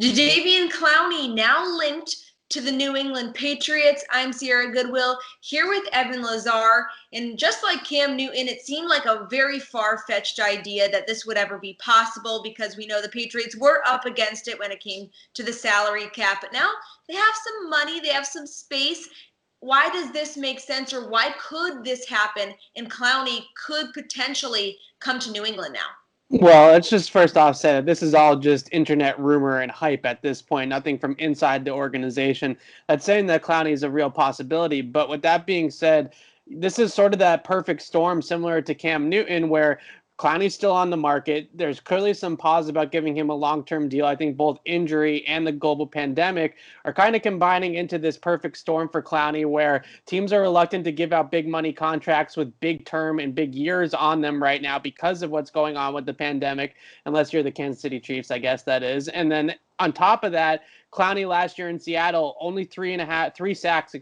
Jadeveon Clowney now linked to the New England Patriots. I'm Sierra Goodwill here with Evan Lazar. And just like Cam Newton, it seemed like a very far-fetched idea that this would ever be possible because we know the Patriots were up against it when it came to the salary cap. But now they have some money, they have some space. Why does this make sense, or why could this happen and Clowney could potentially come to New England now? Well, let's just first off say that this is all just internet rumor and hype at this point, nothing from inside the organization that's saying that Clowney is a real possibility. But with that being said, this is sort of that perfect storm similar to Cam Newton where Clowney's still on the market. There's clearly some pause about giving him a long-term deal. I think both injury and the global pandemic are kind of combining into this perfect storm for Clowney where teams are reluctant to give out big money contracts with big term and big years on them right now because of what's going on with the pandemic, unless you're the Kansas City Chiefs, I guess that is. And then on top of that, Clowney last year in Seattle, only three sacks, for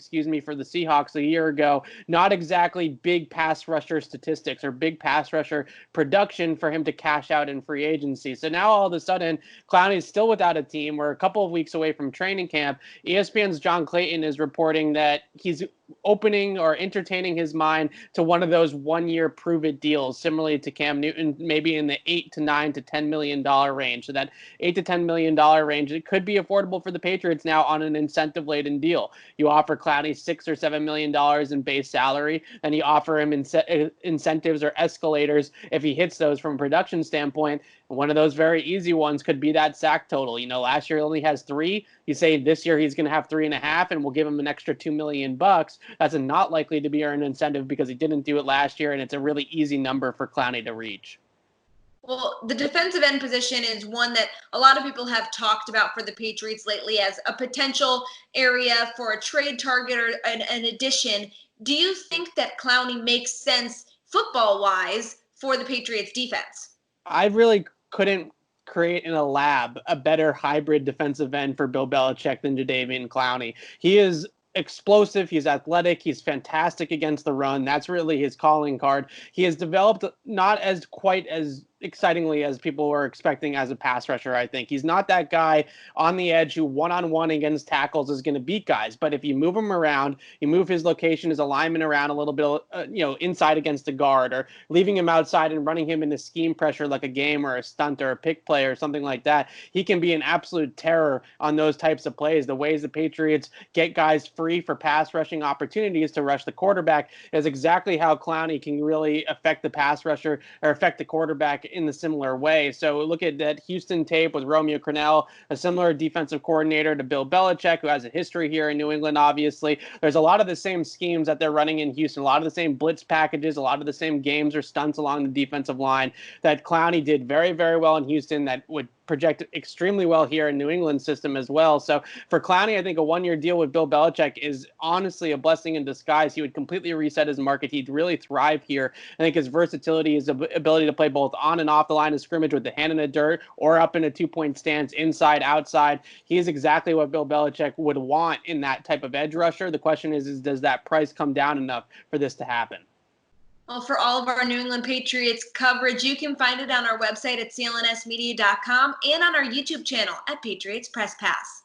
the Seahawks a year ago. Not exactly big pass rusher statistics or big pass rusher production for him to cash out in free agency. So now all of a sudden, Clowney is still without a team. We're a couple of weeks away from training camp. ESPN's John Clayton is reporting that he's opening or entertaining his mind to one of those 1 year prove it deals, similarly to Cam Newton, maybe in the $8 to $9 to $10 million range. So that $8 to $10 million range, it could be affordable for the Patriots now on an incentive laden deal. You offer Clowney $6 or $7 million in base salary, and you offer him incentives or escalators if he hits those from a production standpoint. One of those very easy ones could be that sack total. Last year he only has 3. You say this year he's going to have 3.5, and we'll give him an extra $2 million. That's not likely to be an incentive because he didn't do it last year, and it's a really easy number for Clowney to reach. Well, the defensive end position is one that a lot of people have talked about for the Patriots lately as a potential area for a trade target or an addition. Do you think that Clowney makes sense football-wise for the Patriots defense? I really couldn't create in a lab a better hybrid defensive end for Bill Belichick than Jadeveon Clowney. He is explosive, he's athletic, he's fantastic against the run. That's really his calling card. He has developed not as quite as excitingly as people were expecting as a pass rusher. I think he's not that guy on the edge who one-on-one against tackles is going to beat guys, but if you move him around, you move his location, his alignment around a little bit, inside against a guard, or leaving him outside and running him into scheme pressure like a game or a stunt or a pick play or something like that, he can be an absolute terror on those types of plays. The ways the Patriots get guys free for pass rushing opportunities to rush the quarterback is exactly how Clowney can really affect the pass rusher or affect the quarterback in the similar way. So look at that Houston tape with Romeo Crennel, a similar defensive coordinator to Bill Belichick, who has a history here in New England, obviously. There's a lot of the same schemes that they're running in Houston, a lot of the same blitz packages, a lot of the same games or stunts along the defensive line that Clowney did very, very well in Houston that would project extremely well here in New England system as well. So for Clowney, I think a 1-year deal with Bill Belichick is honestly a blessing in disguise. He would completely reset his market. He'd really thrive here. I think his versatility, his ability to play both on and off the line of scrimmage with the hand in the dirt or up in a 2-point stance, inside, outside. He is exactly what Bill Belichick would want in that type of edge rusher. The question is does that price come down enough for this to happen? Well, for all of our New England Patriots coverage, you can find it on our website at clnsmedia.com and on our YouTube channel at Patriots Press Pass.